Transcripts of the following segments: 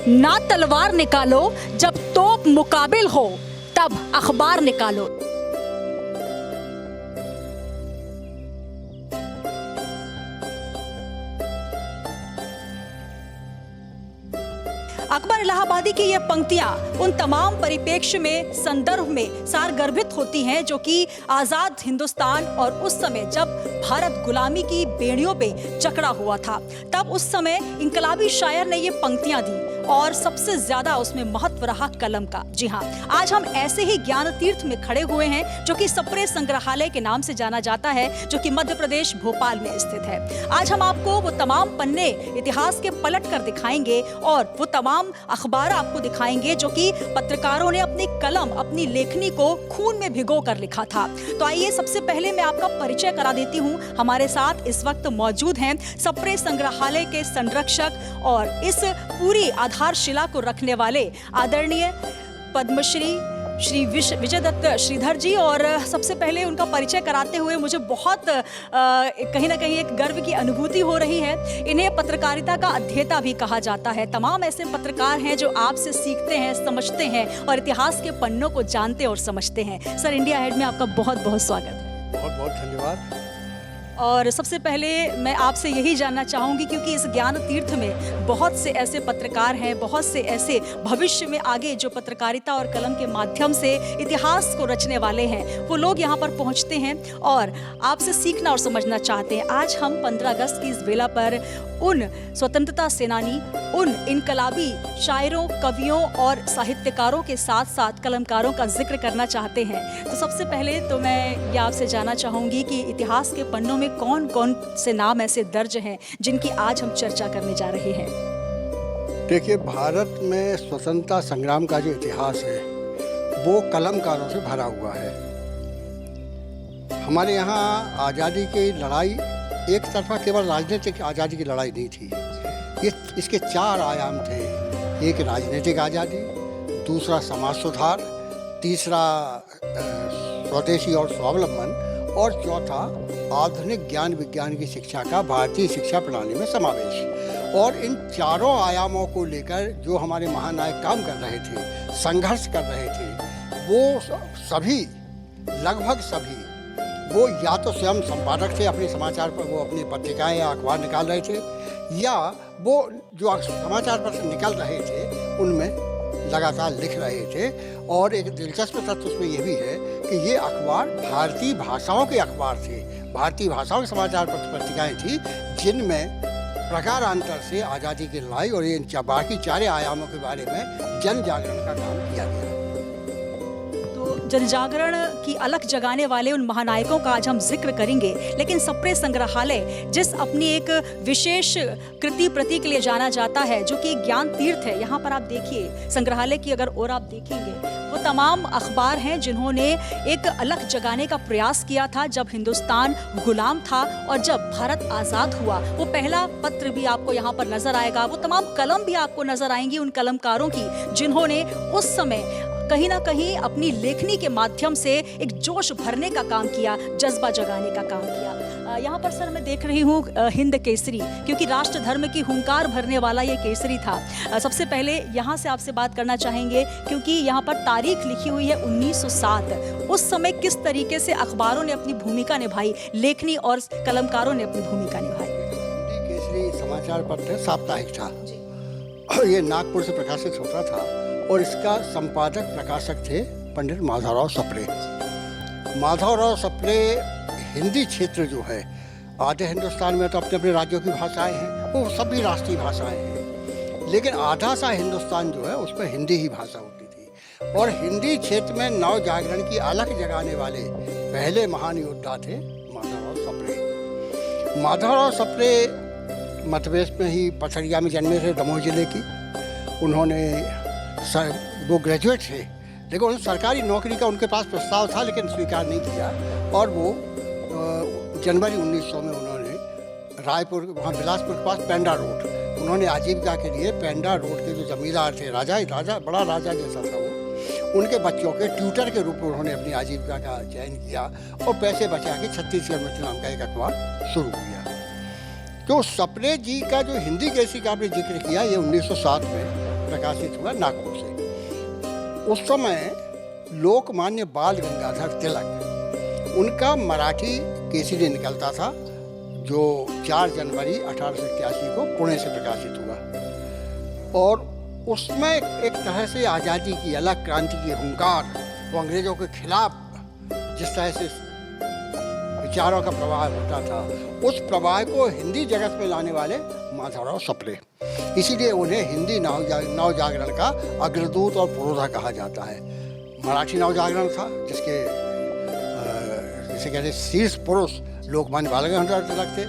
ना तलवार निकालो, जब तोप मुकाबिल हो तब अखबार निकालो। अकबर इलाहाबादी की ये पंक्तियां उन तमाम परिप्रेक्ष्य में, संदर्भ में सारगर्भित होती हैं जो कि आज़ाद हिंदुस्तान और उस समय जब भारत गुलामी की बेड़ियों पे जकड़ा हुआ था, तब उस समय इनकलाबी शायर ने ये पंक्तियां दी और सबसे ज्यादा उसमें महत्व रहा कलम का। जी हाँ, आज हम ऐसे ही ज्ञान तीर्थ में खड़े हुए हैं जो कि सप्रे संग्रहालय के नाम से जाना जाता है, जो कि मध्य प्रदेश भोपाल में स्थित है। आज हम आपको वो तमाम पन्ने इतिहास के पलट कर दिखाएंगे और वो तमाम अखबार आपको दिखाएंगे जो कि पत्रकारों ने अपनी कलम, अपनी लेखनी को खून में भिगो कर लिखा था। तो आइए सबसे पहले मैं आपका परिचय करा देती हूँ। हमारे साथ इस वक्त मौजूद हैं सप्रे संग्रहालय के संरक्षक और इस पूरी आधारशिला को रखने वाले आदरणीय पद्मश्री श्री विजय दत्त श्रीधर जी। और सबसे पहले उनका परिचय कराते हुए मुझे बहुत कहीं ना कहीं एक गर्व की अनुभूति हो रही है। इन्हें पत्रकारिता का अध्येता भी कहा जाता है। तमाम ऐसे पत्रकार हैं जो आपसे सीखते हैं, समझते हैं और इतिहास के पन्नों को जानते और समझते हैं। सर, इंडिया हेड में आपका बहुत बहुत स्वागत है। बहुत बहुत धन्यवाद। और सबसे पहले मैं आपसे यही जानना चाहूँगी, क्योंकि इस ज्ञान तीर्थ में बहुत से ऐसे पत्रकार हैं, बहुत से ऐसे भविष्य में आगे जो पत्रकारिता और कलम के माध्यम से इतिहास को रचने वाले हैं, वो लोग यहाँ पर पहुँचते हैं और आपसे सीखना और समझना चाहते हैं। आज हम 15 अगस्त की इस बेला पर उन स्वतंत्रता सेनानी, उन इनकलाबी शायरों, कवियों और साहित्यकारों के साथ साथ कलमकारों का जिक्र करना चाहते हैं। तो सबसे पहले तो मैं ये आपसे जानना चाहूँगी कि इतिहास के पन्नों में कौन कौन से नाम ऐसे दर्ज हैं जिनकी आज हम चर्चा करने जा रहे हैं। देखिए, भारत में स्वतंत्रता संग्राम का जो इतिहास है वो कलमकारों से भरा हुआ है। हमारे यहाँ आज़ादी की लड़ाई एक तरफा केवल राजनीतिक आज़ादी की लड़ाई नहीं थी। ये इसके 4 आयाम थे। एक राजनीतिक आज़ादी, दूसरा समाज सुधार, तीसरा स्वदेशी और स्वावलंबन और चौथा आधुनिक ज्ञान विज्ञान की शिक्षा का भारतीय शिक्षा प्रणाली में समावेश। और इन चारों आयामों को लेकर जो हमारे महानायक काम कर रहे थे, संघर्ष कर रहे थे, वो सभी, लगभग सभी, वो या तो स्वयं संपादक थे, अपने समाचार पर वो अपनी पत्रिकाएं या अखबार निकाल रहे थे, या वो जो समाचार पत्र निकल रहे थे उनमें लगातार लिख रहे थे। और एक दिलचस्प तथ्य उसमें यह भी है कि ये अखबार भारतीय भाषाओं के अखबार थे, भारतीय भाषाओं के समाचार पत्र पत्रिकाएं थी, जिनमें प्रकारांतर से आज़ादी की लड़ाई और इन बाकी 4 आयामों के बारे में जन जागरण का काम किया गया। जन जागरण की अलख जगाने वाले उन महानायकों का आज हम जिक्र करेंगे, लेकिन सप्रे संग्रहालय जिस अपनी एक विशेष कृति प्रतीक के लिए जाना जाता है, जो कि ज्ञान तीर्थ है, यहाँ पर आप देखिए संग्रहालय की अगर और आप देखेंगे वो तमाम अखबार हैं जिन्होंने एक अलख जगाने का प्रयास किया था जब हिंदुस्तान गुलाम था और जब भारत आज़ाद हुआ। वो पहला पत्र भी आपको यहाँ पर नजर आएगा, वो तमाम कलम भी आपको नजर आएंगी उन कलमकारों की जिन्होंने उस समय कहीं ना कहीं अपनी लेखनी के माध्यम से एक जोश भरने का काम किया, जज्बा जगाने का काम किया। यहाँ पर सर मैं देख रही हूँ हिंद केसरी, क्योंकि राष्ट्र धर्म की हुंकार भरने वाला ये केसरी था। सबसे पहले यहाँ से आपसे बात करना चाहेंगे, क्योंकि यहाँ पर तारीख लिखी हुई है 1907। उस समय किस तरीके से अखबारों ने अपनी भूमिका निभाई, लेखनी और कलमकारों ने अपनी भूमिका निभाई? हिंद केसरी समाचार पत्र साप्ताहिक था, ये नागपुर से प्रकाशित होता था और इसका संपादक प्रकाशक थे पंडित माधवराव सप्रे। माधवराव सप्रे हिंदी क्षेत्र जो है, आधे हिंदुस्तान में तो अपने अपने राज्यों की भाषाएं हैं, वो सभी राष्ट्रीय भाषाएं हैं, लेकिन आधा सा हिंदुस्तान जो है उसमें हिंदी ही भाषा होती थी। और हिंदी क्षेत्र में नव जागरण की अलख जगाने वाले पहले महान योद्धा थे माधवराव सप्रे। माधवराव सप्रे मध्य प्रदेश में ही पथरिया में जन्मे थे, दमोह जिले की। उन्होंने वो ग्रेजुएट थे, लेकिन उन्हें सरकारी नौकरी का उनके पास प्रस्ताव था लेकिन स्वीकार नहीं किया। और वो जनवरी 1900 में उन्होंने रायपुर, वहाँ बिलासपुर के पास पेंडा रोड, उन्होंने आजीविका के लिए पेंडा रोड के जो जमींदार थे, राजा बड़ा राजा जैसा था वो, उनके बच्चों के ट्यूटर के रूप में उन्होंने अपनी आजीविका का चयन किया और पैसे बचा के छत्तीसगढ़ मित्र नाम का एक अखबार शुरू किया। तो सप्रे जी का जो हिंदी केसरी का आपने जिक्र किया, ये 1907 में प्रकाशित हुआ नागपुर से। उस समय लोकमान्य बाल गंगाधर तिलक, उनका मराठी केसरी निकलता था, जो 4 जनवरी 1881 को पुणे से प्रकाशित हुआ। और उसमें एक तरह से आज़ादी की, अलग क्रांति की हुंकार, वो अंग्रेज़ों के खिलाफ जिस तरह से विचारों का प्रवाह होता था, उस प्रवाह को हिंदी जगत में लाने वाले माधवराव सप्रे। इसीलिए उन्हें हिंदी नवजागरण का अग्रदूत और पुरोधा कहा जाता है। मराठी नवजागरण था, जिसके जिसे कहते शीर्ष पुरुष लोकमान्य बाल गंगाधर तिलक थे।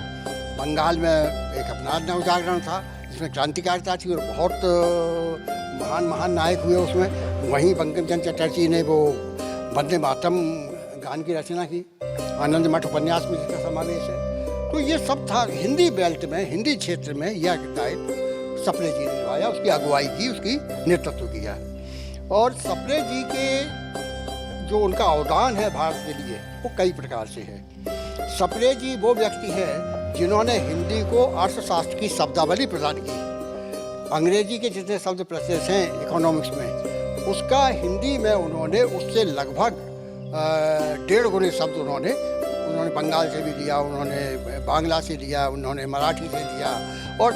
बंगाल में एक अपना नवजागरण था, जिसमें क्रांतिकारिता थी और बहुत महान नायक हुए उसमें। वहीं बंकिम चंद्र चटर्जी ने वो वंदे मातरम गान की रचना की, आनंद मठ उपन्यास में जिसका समावेश है। तो ये सब था हिंदी बेल्ट में, हिंदी क्षेत्र में यह दायित्व सप्रे जी ने निभाया, उसकी अगुवाई की, उसकी नेतृत्व किया। और सप्रे जी के जो उनका अवदान है भारत के लिए, वो कई प्रकार से है। सप्रे जी वो व्यक्ति है जिन्होंने हिंदी को अर्थशास्त्र की शब्दावली प्रदान की। अंग्रेजी के जितने शब्द प्रचलित हैं इकोनॉमिक्स में, उसका हिंदी में उन्होंने उससे लगभग 1.5 गुने शब्द उन्होंने बंगाल से भी लिया, उन्होंने बांग्ला से लिया, उन्होंने मराठी से लिया, और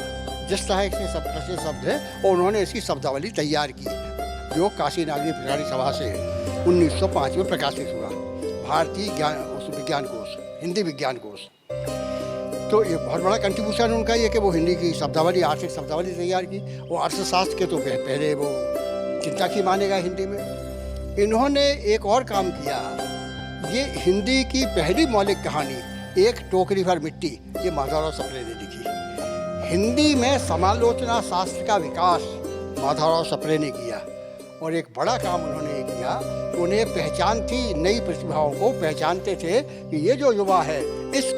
जिस तरह के प्रचलित शब्द हैं और उन्होंने इसकी शब्दावली तैयार की, जो काशी नागरी प्रचारी सभा से 1905 में प्रकाशित हुआ, भारतीय विज्ञान कोश, हिंदी विज्ञान कोश। तो ये बहुत बड़ा कंट्रीब्यूशन उनका ये कि वो हिंदी की शब्दावली, आर्थिक शब्दावली तैयार की। वो अर्थशास्त्र के तो पहले वो चिंतक ही मानेगा हिंदी में। इन्होंने एक और काम किया, ये हिंदी की पहली मौलिक कहानी एक टोकरी भर मिट्टी, ये माधवराव सप्रे ने लिखी। हिंदी में समालोचना शास्त्र का विकास माधवराव सप्रे ने किया। और एक बड़ा काम उन्होंने ये किया, उन्हें पहचान थी, नई प्रतिभाओं को पहचानते थे कि ये जो युवा है,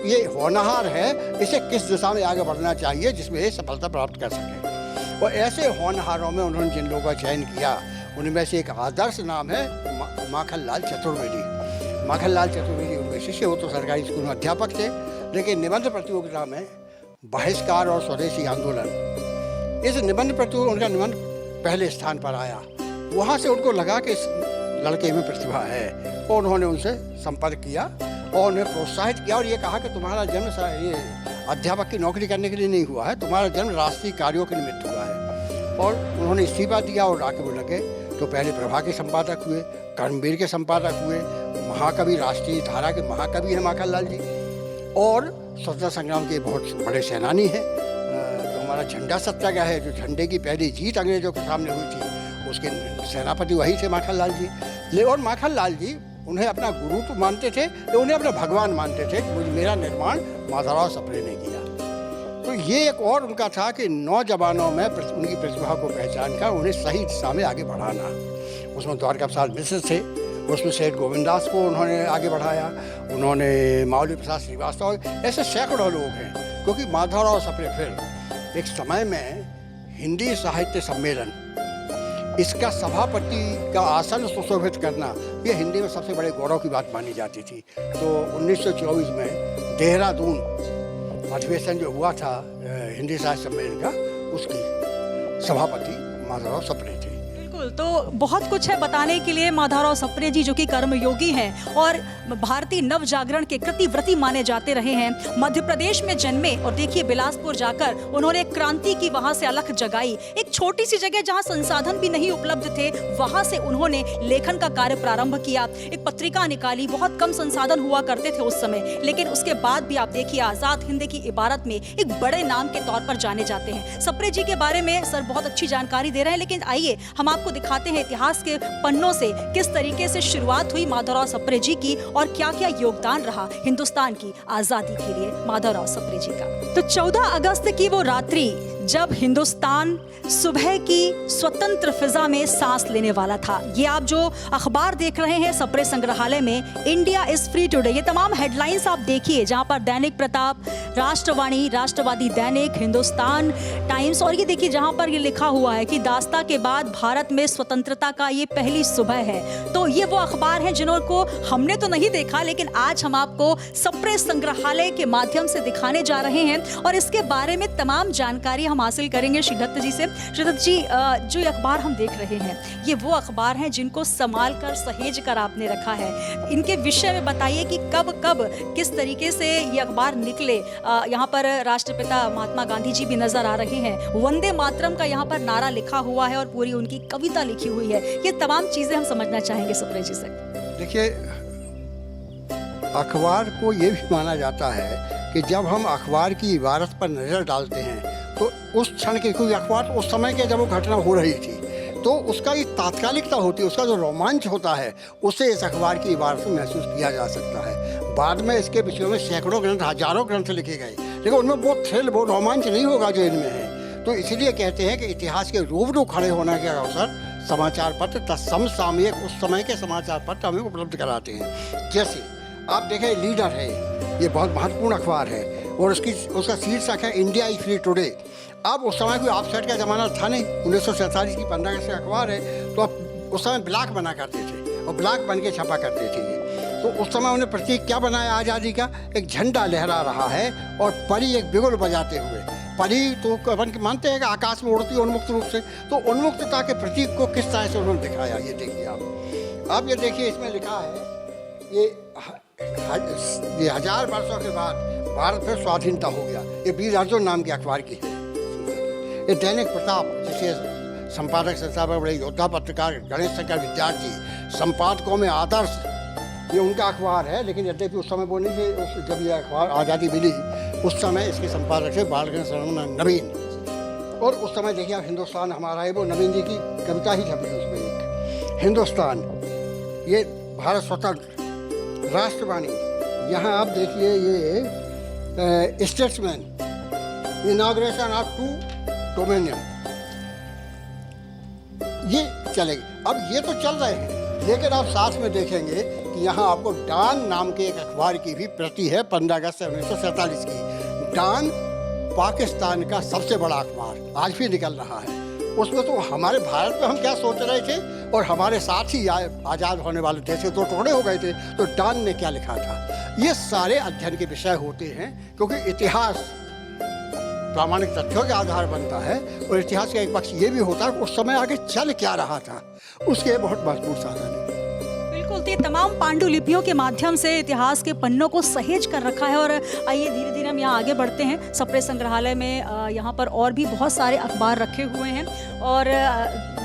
ये होनहार है, इसे किस दिशा में आगे बढ़ना चाहिए जिसमें ये सफलता प्राप्त कर सके। और ऐसे होनहारों में उन्होंने जिन लोगों का चयन किया, उनमें से एक आदर्श नाम है माखनलाल चतुर्वेदी। माखनलाल चतुर्वेदी उनके शिष्य, वो तो सरकारी स्कूल में अध्यापक थे, लेकिन निबंध प्रतियोगिता में बहिष्कार और स्वदेशी आंदोलन, इस निबंध प्रतियोगिता उनका निबंध पहले स्थान पर आया। वहाँ से उनको लगा कि इस लड़के में प्रतिभा है, और उन्होंने उनसे संपर्क किया और उन्हें प्रोत्साहित किया और ये कहा कि तुम्हारा जन्म ये अध्यापक की नौकरी करने के लिए नहीं हुआ है, तुम्हारा जन्म राष्ट्रीय कार्यों के निमित्त हुआ है। और उन्होंने इस्तीफा दिया और आके वो लगे। तो पहले प्रभा के संपादक हुए, कर्मवीर के संपादक हुए, महाकवि, राष्ट्रीय धारा के महाकवि हैं माखनलाल जी, और स्वतंत्रता संग्राम के बहुत बड़े सेनानी हैं। जो हमारा झंडा सत्याग्रह है, जो झंडे की पहली जीत अंग्रेजों के सामने हुई थी, उसके सेनापति वही थे माखनलाल जी। और माखनलाल जी उन्हें अपना गुरु तो मानते थे, तो उन्हें अपना भगवान मानते थे कि मेरा निर्माण माधवराव सप्रे ने किया। तो ये एक और उनका था कि नौजवानों में उनकी प्रतिभा को पहचान कर उन्हें सही दिशा में आगे बढ़ाना। उसमें द्वारका प्रसाद मिश्र थे, उसमें सेठ गोविंदास को उन्होंने आगे बढ़ाया, उन्होंने मावली प्रसाद श्रीवास्तव, ऐसे सैकड़ों लोग हैं। क्योंकि माधवराव सप्रे फिर एक समय में हिंदी साहित्य सम्मेलन, इसका सभापति का आसन सुशोभित करना, ये हिंदी में सबसे बड़े गौरव की बात मानी जाती थी। तो 1924 में देहरादून अधिवेशन जो हुआ था हिंदी साहित्य सम्मेलन का, उसकी सभापति माधवराव सप्रे थे। बिल्कुल, तो बहुत कुछ है बताने के लिए। माधवराव सप्रे जी जो कि कर्मयोगी हैं और भारतीय नव जागरण के कृतिव्रती माने जाते रहे हैं। मध्य प्रदेश में जन्मे और देखिए बिलासपुर जाकर उन्होंने क्रांति की वहां से अलख जगाई। एक छोटी सी जगह जहां संसाधन भी नहीं उपलब्ध थे, वहां से उन्होंने लेखन का कार्य प्रारंभ किया, एक पत्रिका निकाली। बहुत कम संसाधन हुआ करते थे उस समय, लेकिन उसके बाद भी आप देखिए आजाद हिंद की इबारत में एक बड़े नाम के तौर पर जाने जाते हैं। सप्रे जी के बारे में सर बहुत अच्छी जानकारी दे रहे हैं, लेकिन आइए हम आपको दिखाते हैं इतिहास के पन्नों से किस तरीके से शुरुआत हुई माधवराव सप्रे जी की और क्या क्या योगदान रहा हिंदुस्तान की आजादी के लिए माधवराव सप्रे जी का। तो 14 अगस्त की वो रात्रि जब हिंदुस्तान सुबह की स्वतंत्र फिजा में सांस लेने वाला था। ये आप जो अखबार देख रहे हैं सप्रे संग्रहालय में, इंडिया इज फ्री टुडे, ये तमाम हेडलाइंस आप देखिए, जहां पर दैनिक प्रताप, राष्ट्रवाणी, राष्ट्रवादी दैनिक, हिंदुस्तान टाइम्स, और ये देखिए जहां पर ये लिखा हुआ है कि दास्ता के बाद भारत में स्वतंत्रता का ये पहली सुबह है। तो ये वो अखबार हैं जिनको हमने तो नहीं देखा, लेकिन आज हम आपको सप्रे संग्रहालय के माध्यम से दिखाने जा रहे हैं और इसके बारे में तमाम जानकारी हम हासिल करेंगे श्रीदत्त जी से। श्रीदत्त जी, जो ये अखबार हम देख रहे हैं, ये वो अखबार हैं जिनको संभाल कर सहेज कर आपने रखा है। इनके विषय में बताइए कि कब कब किस तरीके से ये अखबार निकले। यहाँ पर राष्ट्रपिता महात्मा गांधी जी भी नजर आ रहे हैं, वंदे मातरम का यहाँ पर नारा लिखा हुआ है और पूरी उनकी कविता लिखी हुई है। ये तमाम चीजें हम समझना चाहेंगे सुप्रिया जी से। देखिए, अखबार को ये भी माना जाता है कि जब हम अखबार की इबारत पर नज़र डालते हैं तो उस क्षण की, कोई अखबार उस समय के जब वो घटना हो रही थी तो उसका एक तात्कालिकता होती है, उसका जो रोमांच होता है उसे इस अखबार की इबारत में महसूस किया जा सकता है। बाद में इसके विषयों में सैकड़ों ग्रंथ, हजारों ग्रंथ लिखे गए, लेकिन उनमें वो थ्रिल, वो रोमांच नहीं होगा जो इनमें है। तो इसलिए कहते हैं कि इतिहास के रूबरू खड़े होने के अवसर समाचार पत्र तत्समसामयिक उस समय के समाचार पत्र हमें उपलब्ध कराते हैं। जैसे आप देखें, लीडर है, ये बहुत महत्वपूर्ण अखबार है और उसका शीर्षक है इंडिया इज फ्री टुडे। अब उस समय कोई ऑफसेट का ज़माना था नहीं, 1947 की 15 अगस्त का अखबार है, तो अब उस समय ब्लॉक बना करते थे और ब्लॉक बन के छपा करते थे ये। तो उस समय उन्होंने प्रतीक क्या बनाया आज़ादी का? एक झंडा लहरा रहा है और परी एक बिगुल बजाते हुए। परी तो अपन मानते हैं कि आकाश में उड़ती है उन्मुक्त रूप से, तो उन्मुक्तता के प्रतीक को किस तरह से उन्होंने दिखाया, ये देखिए आप ये देखिए, इसमें लिखा है ये 1000 वर्षों के बाद भारत में स्वाधीनता हो गया। ये वीर अर्जुन नाम के अखबार की है। ये दैनिक प्रताप, जिसे संपादक संस्थापक बड़े योद्धा पत्रकार गणेश शंकर विद्यार्थी, संपादकों में आदर्श, ये उनका अखबार है। लेकिन यद्यपि उस समय वो नहीं थे, जब ये अखबार आज़ादी मिली उस समय इसके संपादक थे बालगंज शरण नवीन। और उस समय देखिए आप, हिंदुस्तान हमारा है, वो नवीन जी की कविता ही छपी उसमें एक, हिंदुस्तान, ये भारत स्वतंत्र, राष्ट्रवाणी, यहाँ आप देखिए ये statesman, inauguration of two dominion, ये चलेगी। अब ये तो चल रहे हैं, लेकिन आप साथ में देखेंगे कि यहाँ आपको डान नाम के एक अखबार की भी प्रति है 15 अगस्त 1947 की। डान पाकिस्तान का सबसे बड़ा अखबार आज भी निकल रहा है। उसमें तो हमारे भारत में हम क्या सोच रहे थे और हमारे साथ ही आज़ाद होने वाले देश के दो टुकड़े हो गए थे, तो डान ने क्या लिखा था। ये सारे अध्ययन के विषय होते हैं, क्योंकि इतिहास प्रामाणिक तथ्यों के आधार बनता है और इतिहास का एक पक्ष ये भी होता है कि उस समय आगे चल क्या रहा था, उसके बहुत महत्वपूर्ण साधन है। बिल्कुल, तो ये तमाम पांडुलिपियों के माध्यम से इतिहास के पन्नों को सहेज कर रखा है। और आइए धीरे धीरे हम यहाँ आगे बढ़ते हैं। सप्रे संग्रहालय में यहाँ पर और भी बहुत सारे अखबार रखे हुए हैं और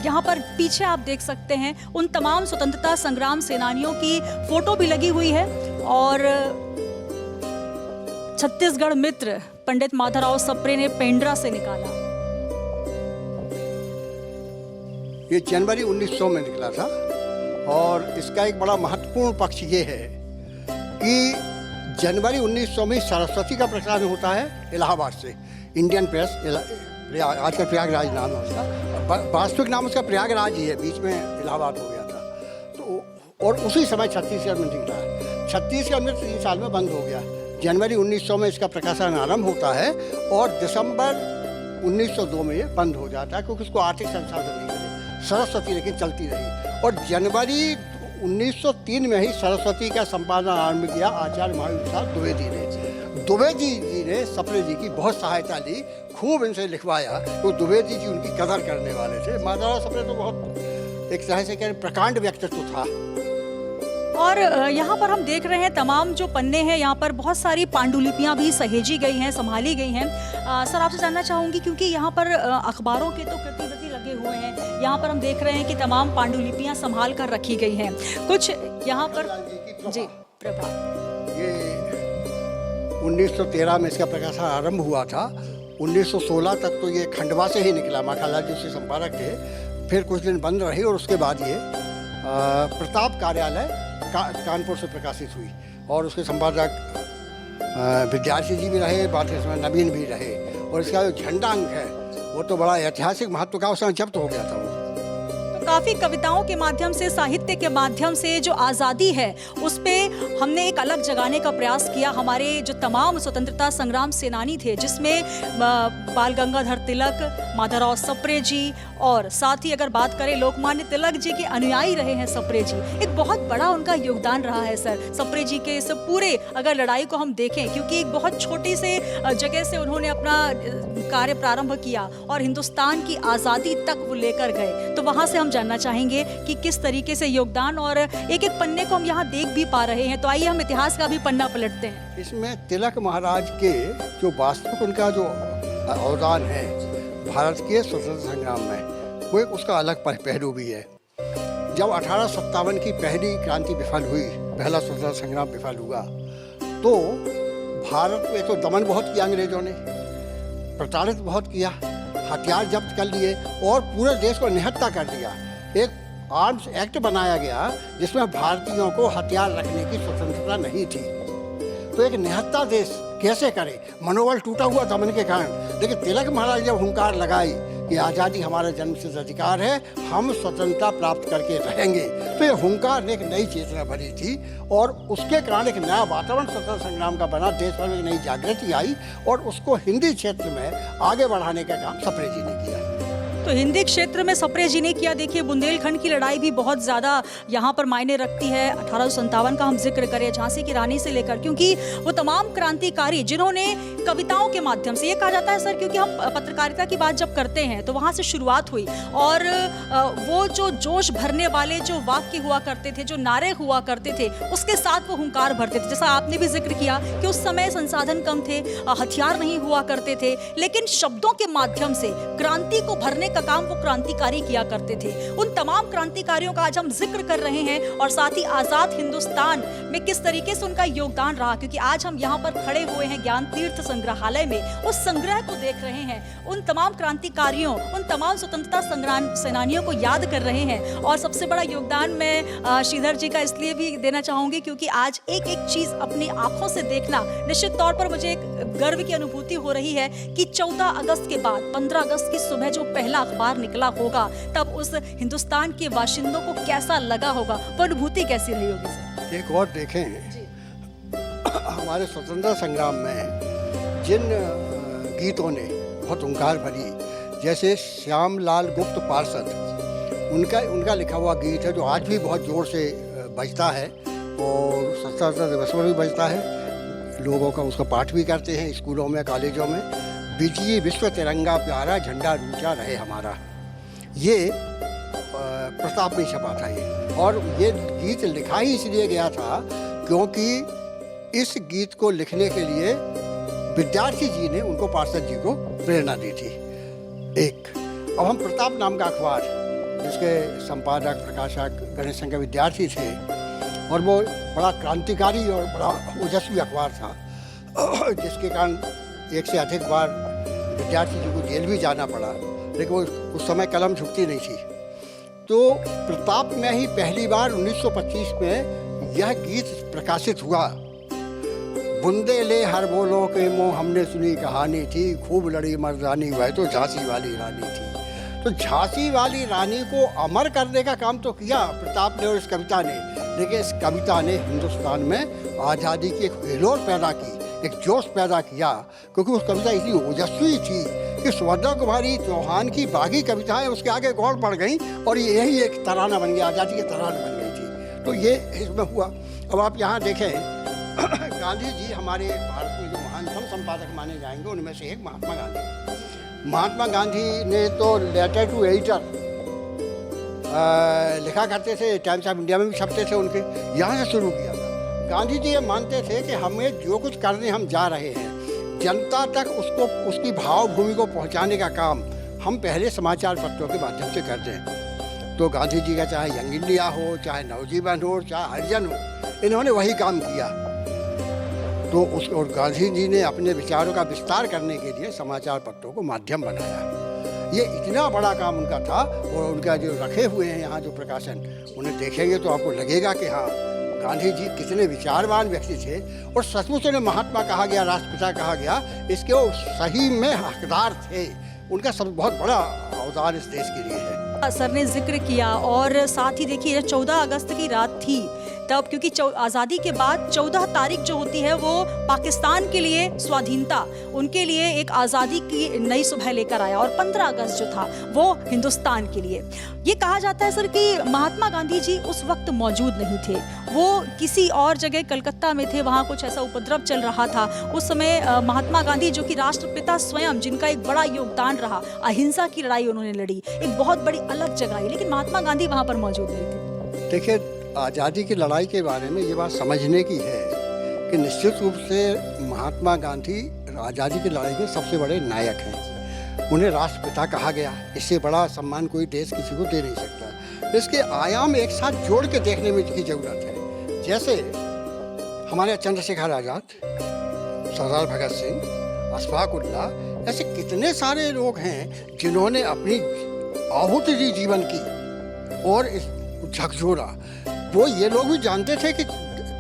यहाँ पर पीछे आप देख सकते हैं उन तमाम स्वतंत्रता संग्राम सेनानियों की फोटो भी लगी हुई है। और छत्तीसगढ़ मित्र पंडित माधवराव सप्रे ने पेंड्रा से निकाला। ये जनवरी 1900 में निकला था और इसका एक बड़ा महत्वपूर्ण पक्ष ये है कि जनवरी 1900 में सरस्वती का प्रकाशन होता है इलाहाबाद से। इंडियन प्रेस, आजकल प्रयागराज नाम है उसका, वास्तविक नाम उसका प्रयागराज ही है, बीच में इलाहाबाद हो गया था। तो और उसी समय छत्तीसगढ़ में निकला है। छत्तीसगढ़ में 3 साल में बंद हो गया। जनवरी 1900 में इसका प्रकाशन आरंभ होता है और दिसंबर 1902 में ये बंद हो जाता है, क्योंकि उसको आर्थिक संसाधन नहीं मिले। सरस्वती लेकिन चलती रही और जनवरी 1903 में ही सरस्वती का संपादन आरंभ किया आचार्य महावीर प्रसाद द्विवेदी ने। द्विवेदी जी ने सप्रे जी की बहुत सहायता ली, खूब इनसे लिखवाया। तो द्विवेदी जी उनकी कदर करने वाले थे। माधवराव सप्रे तो बहुत एक तरह से कह प्रकांड व्यक्तित्व था। और यहाँ पर हम देख रहे हैं तमाम जो पन्ने हैं, यहाँ पर बहुत सारी पांडुलिपियाँ भी सहेजी गई हैं, संभाली गई हैं। सर, आपसे जानना चाहूँगी, क्योंकि यहाँ पर अखबारों के तो प्रतिलिपि लगे हुए हैं, यहाँ पर हम देख रहे हैं कि तमाम पांडुलिपियाँ संभाल कर रखी गई हैं। कुछ यहाँ पर जी प्रभा, ये 1913 में इसका प्रकाशन आरंभ हुआ था। 1916 तक तो ये खंडवा से ही निकला, माखनलाल जी उसके संपादक थे। फिर कुछ दिन बंद रही और उसके बाद ये प्रताप कार्यालय कानपुर से प्रकाशित हुई और उसके संपादक विद्यार्थी जी भी रहे, बाद में नवीन भी रहे। और इसका जो झंडा अंक है वो तो बड़ा ऐतिहासिक महत्व का, उस समय जब्त हो गया था वो। तो काफ़ी कविताओं के माध्यम से, साहित्य के माध्यम से जो आज़ादी है उस पे हमने एक अलग जगाने का प्रयास किया। हमारे जो तमाम स्वतंत्रता संग्राम सेनानी थे, जिसमें बाल गंगाधर तिलक, माधवराव सप्रे जी, और साथ ही अगर बात करें लोकमान्य तिलक जी के अनुयायी रहे हैं सप्रे जी। एक बहुत बड़ा उनका योगदान रहा है सर सप्रे जी के इस पूरे अगर लड़ाई को हम देखें, क्योंकि एक बहुत छोटी से जगह से उन्होंने अपना कार्य प्रारंभ किया और हिंदुस्तान की आज़ादी तक वो लेकर गए। तो वहाँ से हम जानना चाहेंगे कि किस तरीके से योगदान, और एक एक पन्ने को हम यहाँ देख भी पा रहे हैं। तो आइए हम इतिहास का भी पन्ना पलटते हैं। इसमें तिलक महाराज के जो वास्तविक उनका जो अवदान है भारत के स्वतंत्रता संग्राम में, वो एक उसका अलग पहलू भी है। जब 1857 की पहली क्रांति विफल हुई, पहला स्वतंत्रता संग्राम विफल हुआ, तो भारत में तो दमन बहुत किया अंग्रेजों ने, प्रताड़ित बहुत किया, हथियार जब्त कर लिए और पूरे देश को निहत्था कर दिया। एक आर्म्स एक्ट बनाया गया जिसमें भारतीयों को हथियार रखने की स्वतंत्रता नहीं थी। तो एक निहत्था देश कैसे करे, मनोबल टूटा हुआ दमन के कारण। लेकिन तिलक महाराज जब हुंकार लगाई कि आज़ादी हमारा जन्मसिद्ध अधिकार है, हम स्वतंत्रता प्राप्त करके रहेंगे, तो ये हुंकार ने एक नई चेतना भरी थी और उसके कारण एक नया वातावरण स्वतंत्रता संग्राम का बना, देश भर में एक नई जागृति आई और उसको हिंदी क्षेत्र में आगे बढ़ाने का काम सप्रे जी ने किया। तो हिंदी क्षेत्र में सप्रे जी ने किया। देखिए, बुंदेलखंड की लड़ाई भी बहुत ज़्यादा यहाँ पर मायने रखती है। 1857 का हम जिक्र करें, झांसी की रानी से लेकर, क्योंकि वो तमाम क्रांतिकारी जिन्होंने कविताओं के माध्यम से, ये कहा जाता है सर, क्योंकि हम पत्रकारिता की बात जब करते हैं तो वहाँ से शुरुआत हुई, और वो जो जोश भरने वाले जो वाक्य हुआ करते थे, जो नारे हुआ करते थे, उसके साथ वो हुंकार भरते थे। जैसा आपने भी जिक्र किया कि उस समय संसाधन कम थे, हथियार नहीं हुआ करते थे, लेकिन शब्दों के माध्यम से क्रांति को भरने का काम वो क्रांतिकारी किया करते थे। उन तमाम क्रांतिकारियों का आज हम जिक्र कर रहे हैं, और साथ ही आजाद हिंदुस्तान में किस तरीके से उनका योगदान रहा, क्योंकि आज हम यहाँ पर खड़े हुए हैं ज्ञान तीर्थ संग्रहालय में, उस संग्रह को देख रहे हैं, उन तमाम क्रांतिकारियों, उन तमाम स्वतंत्रता संग्राम सेनानियों को याद कर रहे हैं। और सबसे बड़ा योगदान मैं श्रीधर जी का इसलिए भी देना चाहूंगी क्योंकि आज एक एक चीज अपनी आंखों से देखना, निश्चित तौर पर मुझे एक गर्व की अनुभूति हो रही है कि 14 अगस्त के बाद 15 अगस्त की सुबह जो पहला अखबार निकला होगा, तब उस हिंदुस्तान के बाशिंदों को कैसा लगा होगा, वो अनुभूति कैसी रही होगी सर? एक और देखें, हमारे स्वतंत्रता संग्राम में जिन गीतों ने बहुत हुंकार भरी, जैसे श्यामलाल गुप्त पार्षद, उनका लिखा हुआ गीत है जो आज भी बहुत जोर से बजता है और स्वतंत्रता दिवस पर भी बजता है। लोगों का उसका पाठ भी करते हैं स्कूलों में, कॉलेजों में। विजयी विश्व तिरंगा प्यारा, झंडा ऊंचा रहे हमारा। ये प्रताप में छपा था ये, और ये गीत लिखा ही इसलिए गया था क्योंकि इस गीत को लिखने के लिए विद्यार्थी जी ने उनको पार्षद जी को प्रेरणा दी थी। एक अब हम प्रताप नाम का अखबार, जिसके संपादक प्रकाशक गणेश शंकर विद्यार्थी थे, और वो बड़ा क्रांतिकारी और बड़ा ओजस्वी अखबार था, जिसके कारण एक से अधिक बार विद्यार्थी जी को जेल भी जाना पड़ा, लेकिन वो उस समय कलम झुकती नहीं थी। तो प्रताप में ही पहली बार 1925 में यह गीत प्रकाशित हुआ। बुंदे ले हर बोलो के मोह हमने सुनी कहानी थी, खूब लड़ी मर्दानी वह तो झांसी वाली रानी थी। तो झांसी वाली रानी को अमर करने का काम तो किया प्रताप ने और इस कविता ने, लेकिन इस कविता ने हिंदुस्तान में आज़ादी की एक हिलोर पैदा की, एक जोश पैदा किया, क्योंकि उस कविता इतनी ओजस्वी थी कि सुभद्रा कुमारी चौहान की बाकी कविताएं उसके आगे गौड़ पड़ गईं और यही एक तराना बन गया, आज़ादी की तराना बन गई थी। तो ये इसमें हुआ। अब आप यहाँ देखें, गांधी जी हमारे भारत में जो महानतम संपादक माने जाएंगे उनमें से एक महात्मा गांधी। महात्मा गांधी ने तो लेटर टू एडिटर लिखा करते थे, टाइम्स ऑफ इंडिया में भी छपते थे उनके, यहाँ से शुरू किया था। गांधी जी ये मानते थे कि हमें जो कुछ करने हम जा रहे हैं, जनता तक उसको, उसकी भावभूमि को पहुँचाने का काम हम पहले समाचार पत्रों के माध्यम से करते हैं। तो गांधी जी का चाहे यंग इंडिया हो, चाहे नवजीवन हो, चाहे हरिजन हो, इन्होंने वही काम किया। तो उस और गांधी जी ने अपने विचारों का विस्तार करने के लिए समाचार पत्रों को माध्यम बनाया। ये इतना बड़ा काम उनका था, और उनका जो रखे हुए हैं यहाँ जो प्रकाशन, उन्हें देखेंगे तो आपको लगेगा कि हाँ, गांधी जी कितने विचारवान व्यक्ति थे, और सचमुच उन्हें महात्मा कहा गया, राष्ट्रपिता कहा गया, इसके वो सही में हकदार थे। उनका सब बहुत बड़ा अवदान इस देश के लिए है। सर ने जिक्र किया और साथ ही देखिए 14 अगस्त की रात थी तब, क्योंकि आज़ादी के बाद 14 तारीख जो होती है वो पाकिस्तान के लिए स्वाधीनता, उनके लिए एक आज़ादी की नई सुबह लेकर आया, और 15 अगस्त जो था वो हिंदुस्तान के लिए। ये कहा जाता है सर कि महात्मा गांधी जी उस वक्त मौजूद नहीं थे, वो किसी और जगह कलकत्ता में थे, वहाँ कुछ ऐसा उपद्रव चल रहा था उस समय। महात्मा गांधी जो कि राष्ट्रपिता स्वयं, जिनका एक बड़ा योगदान रहा, अहिंसा की लड़ाई उन्होंने लड़ी, एक बहुत बड़ी अलग जगह, लेकिन महात्मा गांधी वहाँ पर मौजूद नहीं थे। देखिए, आज़ादी की लड़ाई के बारे में ये बात समझने की है कि निश्चित रूप से महात्मा गांधी आज़ादी की लड़ाई के सबसे बड़े नायक हैं। उन्हें राष्ट्रपिता कहा गया, इससे बड़ा सम्मान कोई देश किसी को दे नहीं सकता। इसके आयाम एक साथ जोड़ के देखने में की ज़रूरत है। जैसे हमारे चंद्रशेखर आज़ाद, सरदार भगत सिंह, अशफाक उल्लाह, ऐसे कितने सारे लोग हैं जिन्होंने अपनी आहुति दी जीवन की और झकझोरा। वो ये लोग भी जानते थे कि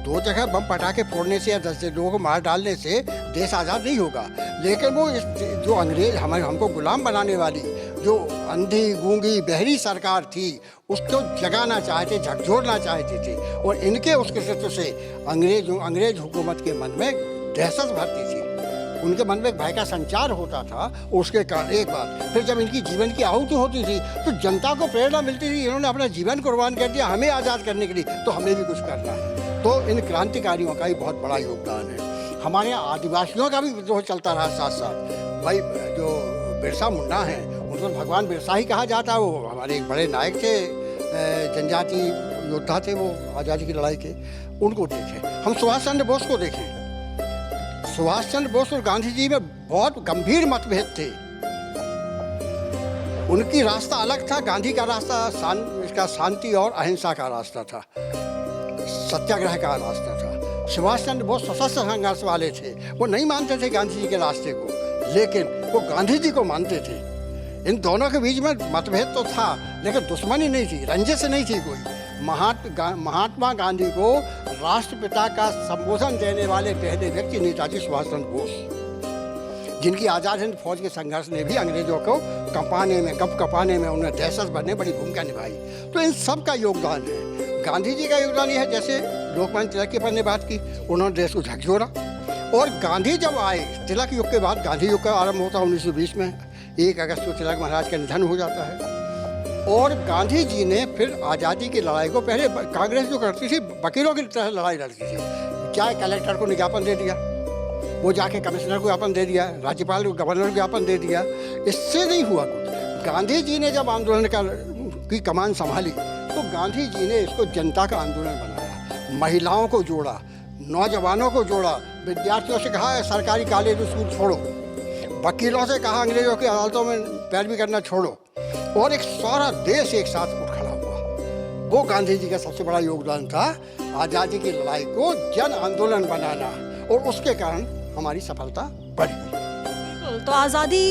2 जगह बम पटाखे फोड़ने से या 10 लोगों को मार डालने से देश आज़ाद नहीं होगा, लेकिन वो जो अंग्रेज हमको गुलाम बनाने वाली जो अंधी गूंगी बहरी सरकार थी उसको जगाना चाहते, झकझोरना चाहते थे, और इनके उस कृतित्व से अंग्रेज हुकूमत के मन में दहशत भरती थी, उनके मन में भय का संचार होता था। उसके कारण एक बात, फिर जब इनकी जीवन की आहुति होती थी तो जनता को प्रेरणा मिलती थी, इन्होंने अपना जीवन कुर्बान कर दिया हमें आज़ाद करने के लिए, तो हमें भी कुछ करना है। तो इन क्रांतिकारियों का ही बहुत बड़ा योगदान है। हमारे यहाँ आदिवासियों का भी विद्रोह चलता रहा साथ साथ। भाई जो बिरसा मुंडा हैं उनको भगवान बिरसा ही कहा जाता है, वो हमारे एक बड़े नायक थे, जनजाति योद्धा थे वो आज़ादी की लड़ाई के। उनको देखें, हम सुभाष चंद्र बोस को देखें। सुभाष चंद्र बोस और गांधी जी में बहुत गंभीर मतभेद थे। उनकी रास्ता अलग था, गांधी का रास्ता इसका शांति और अहिंसा का रास्ता था, सत्याग्रह का रास्ता था। सुभाष चंद्र बोस सशस्त्र संघर्ष वाले थे, वो नहीं मानते थे गांधी जी के रास्ते को, लेकिन वो गांधी जी को मानते थे। इन दोनों के बीच में मतभेद तो था, लेकिन दुश्मनी नहीं थी, रंजिश नहीं थी कोई। महात्मा गांधी को राष्ट्रपिता का संबोधन देने वाले पहले व्यक्ति नेताजी सुभाष चंद्र बोस, जिनकी आज़ाद हिंद फौज के संघर्ष ने भी अंग्रेजों को कपाने में उन्हें दहशत भरने बड़ी भूमिका निभाई। तो इन सब का योगदान है। गांधी जी का योगदान यह है, जैसे लोकमान्य तिलक की अपन ने बात की, उन्होंने देश को झकझोरा। और गांधी जब आए, तिलक युग के बाद गांधी युग का आरंभ होता है 1920 में, 1 अगस्त को तिलक महाराज का निधन हो जाता है। और गांधी जी ने फिर आज़ादी की लड़ाई को, पहले कांग्रेस जो करती थी वकीलों की तरह लड़ाई लड़ती थी, क्या कलेक्टर को ज्ञापन दे दिया, वो जाके कमिश्नर को ज्ञापन दे दिया, राज्यपाल को, गवर्नर को ज्ञापन दे दिया, इससे नहीं हुआ कुछ। गांधी जी ने जब आंदोलन की कमान संभाली तो गांधी जी ने इसको जनता का आंदोलन बनाया, महिलाओं को जोड़ा, नौजवानों को जोड़ा, विद्यार्थियों से कहा सरकारी कॉलेज स्कूल छोड़ो, वकीलों से कहा अंग्रेजों की अदालतों में पैरवी करना छोड़ो, और एक सारा देश एक साथ उठ खड़ा हुआ। वो गांधी जी का सबसे बड़ा योगदान था, आज़ादी की लड़ाई को जन आंदोलन बनाना, और उसके कारण हमारी सफलता बढ़ गई। तो आज़ादी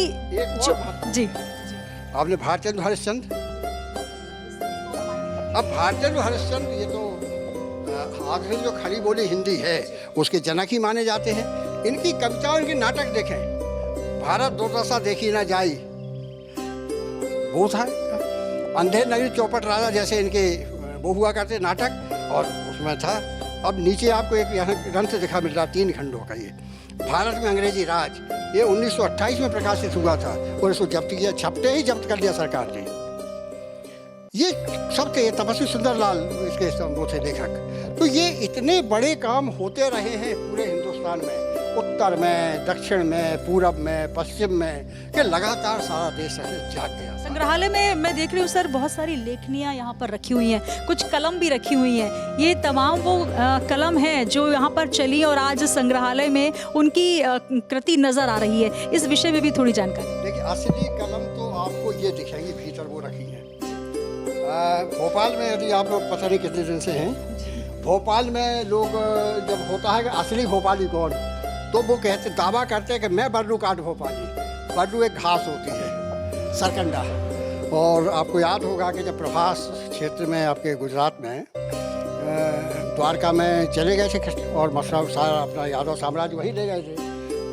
जी, आपने भारतेंदु हरिश्चंद्र, अब भारतेंदु हरिश्चंद्र ये तो आखिरी जो खड़ी बोली हिंदी है उसके जनक ही माने जाते हैं। इनकी कविताओं, इनके नाटक देखें, भारत दुर्दशा देखी ना जाई, वो था अंधे नगरी चौपट राजा जैसे इनके वो हुआ करते नाटक, और उसमें था। अब नीचे आपको एक यहाँ ग्रंथ दिखा मिल रहा 3 खंडों का, ये भारत में अंग्रेजी राज, ये 1928 में प्रकाशित हुआ था, और इसको जब्त किया, छपते ही जब्त कर लिया सरकार ने। ये सब थे, तपस्वी सुंदरलाल इसके वो थे लेखक। तो ये इतने बड़े काम होते रहे हैं पूरे हिंदुस्तान में, उत्तर में, दक्षिण में, पूरब में, पश्चिम में, कि लगातार सारा देश जाग गया। संग्रहालय में मैं देख रही हूँ सर, बहुत सारी लेखनियाँ यहाँ पर रखी हुई हैं, कुछ कलम भी रखी हुई हैं। ये तमाम वो कलम हैं जो यहाँ पर चली और आज संग्रहालय में उनकी कृति नजर आ रही है। इस विषय में भी थोड़ी जानकारी। देखिए, असली कलम तो आपको ये दिखेंगी, भीतर वो रखी है। भोपाल में, यदि आप लोग पता नहीं कितने दिन से हैं, भोपाल में लोग जब होता है कि असली भोपाली कौन, तो वो कहते, दावा करते हैं कि मैं बर्रू काट भोपाली। बर्रू एक घास होती है, सरकंडा। और आपको याद होगा कि जब प्रभास क्षेत्र में आपके गुजरात में द्वारका में चले गए थे और मसरा सारा अपना यादव साम्राज्य वहीं ले गए थे,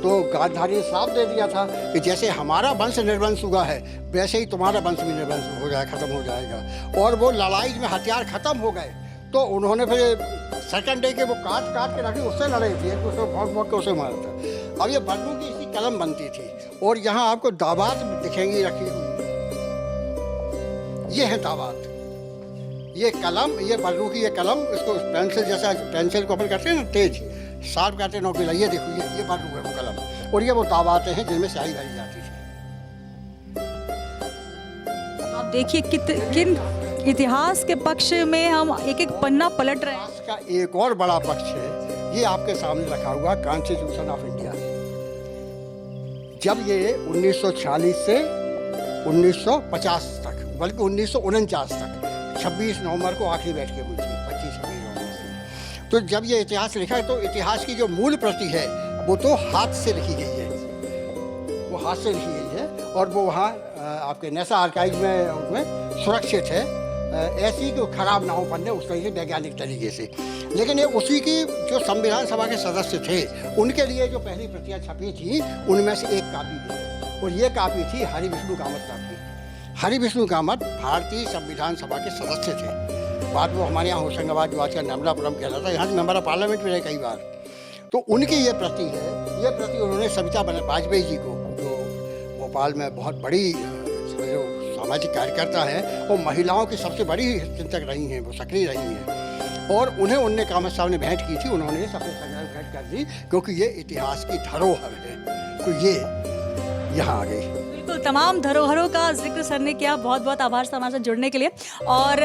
तो गांधारी ने साफ दे दिया था कि जैसे हमारा वंश निर्वंश हुआ है वैसे ही तुम्हारा वंश भी निर्वंश हो जाएगा, खत्म हो जाएगा। और वो लड़ाई में हथियार खत्म हो गए तो उन्होंने फिर सेकंड डे के वो काट के रखी, उससे लड़ाई थी, उसको भौंक के उसे मारा था। अब ये बल्लू की इसकी कलम बनती थी और यहाँ आपको दावात दिखेंगी रखी हुई, ये है दावात, ये कलम, ये बल्लू की ये कलम, इसको पेंसिल जैसा, पेंसिल को अपन करते हैं ना तेज शार्प करते हैं नोकीला, ये देखो ये बल्लू है वो कलम, और ये वो दावाते हैं जिनमें स्याही भरी जाती थी। आप देखिए किन इतिहास के पक्ष में हम एक एक पन्ना पलट रहे हैं। इतिहास का एक और बड़ा पक्ष है, ये आपके सामने रखा हुआ कॉन्स्टिट्यूशन ऑफ इंडिया। जब ये 1946 से 1950 तक, बल्कि 1949 तक, 26 नवंबर को आखिरी बैठकें हुई थी, 25-26 नवंबर से। तो जब ये इतिहास लिखा है तो इतिहास की जो मूल प्रति है वो तो हाथ से लिखी गई है, वो हाथ से लिखी गई है और वो वहाँ आपके नेशनल आर्काइव में उसमें सुरक्षित है, ऐसी जो खराब ना हो पन्ने उस तरीके वैज्ञानिक तरीके से। लेकिन ये उसी की जो संविधान सभा के सदस्य थे उनके लिए जो पहली प्रतियां छपी थी उनमें से एक कापी है, और ये कापी थी हरि विष्णु कामत साहब की। हरि विष्णु कामत भारतीय संविधान सभा के सदस्य थे, बाद में हमारे यहाँ होशंगाबाद जो आज का नर्मदापुरम कहलाता है, यहाँ से मेंबर ऑफ पार्लियामेंट भी रहे कई बार। तो उनकी ये प्रति है, ये प्रति उन्होंने सविता वाजपेयी जी को, जो भोपाल में बहुत बड़ी जो सामाजिक कार्यकर्ता है और महिलाओं की सबसे बड़ी चिंतक रही हैं, वो सक्रिय रही हैं, और उन्हें उनने कामत साहब ने भेंट की थी, उन्होंने सफेद संग्रह भेंट कर दी क्योंकि ये इतिहास की धरोहर है, तो ये यहाँ आ गई। बिल्कुल, तमाम धरोहरों का जिक्र सर ने किया। बहुत बहुत आभार सर हमारे साथ जुड़ने के लिए। और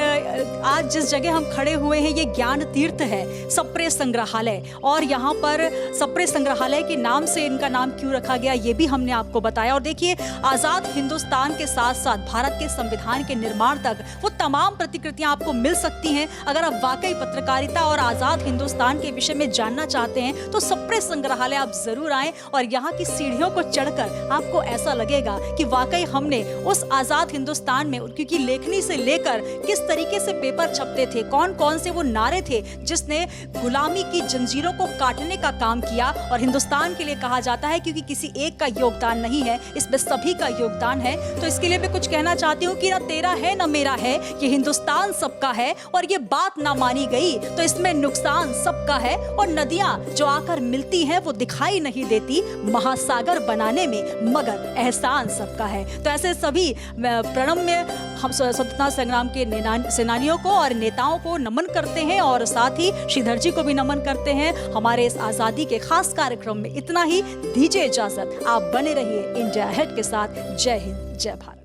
आज जिस जगह हम खड़े हुए हैं ये ज्ञान तीर्थ है, सप्रे संग्रहालय, और यहाँ पर सप्रे संग्रहालय के नाम से इनका नाम क्यों रखा गया ये भी हमने आपको बताया। और देखिए, आज़ाद हिंदुस्तान के साथ साथ भारत के संविधान के निर्माण तक वो तमाम प्रतिकृतियाँ आपको मिल सकती हैं। अगर आप वाकई पत्रकारिता और आज़ाद हिंदुस्तान के विषय में जानना चाहते हैं तो सप्रे संग्रहालय आप ज़रूर आएँ, और यहाँ की सीढ़ियों को चढ़कर आपको ऐसा लगेगा कि वाकई हमने उस आज़ाद हिंदुस्तान में, क्योंकि लेखनी से लेकर किस तरीके से पेपर छपते थे, कौन कौन से वो नारे थे जिसने गुलामी की जंजीरों को काटने का काम किया। और हिंदुस्तान के लिए कहा जाता है क्योंकि किसी एक का योगदान नहीं है, इसमें सभी का योगदान है। तो इसके लिए मैं कुछ कहना चाहती हूँ कि ना तेरा है ना मेरा है, ये हिंदुस्तान सबका है, और ये बात ना मानी गई तो इसमें नुकसान सबका है। और नदियाँ जो आकर मिलती हैं वो दिखाई नहीं देती महासागर बनाने में, मगर एहसान सबका है। तो ऐसे सभी प्रणम्य हम स्वतंत्रता संग्राम के सेनानियों को और नेताओं को नमन करते हैं, और साथ ही श्रीधर जी को भी नमन करते हैं। हमारे इस आज़ादी के खास कार्यक्रम में इतना ही, दीजिए इजाजत। आप बने रहिए इंडिया हेड के साथ। जय हिंद, जय भारत।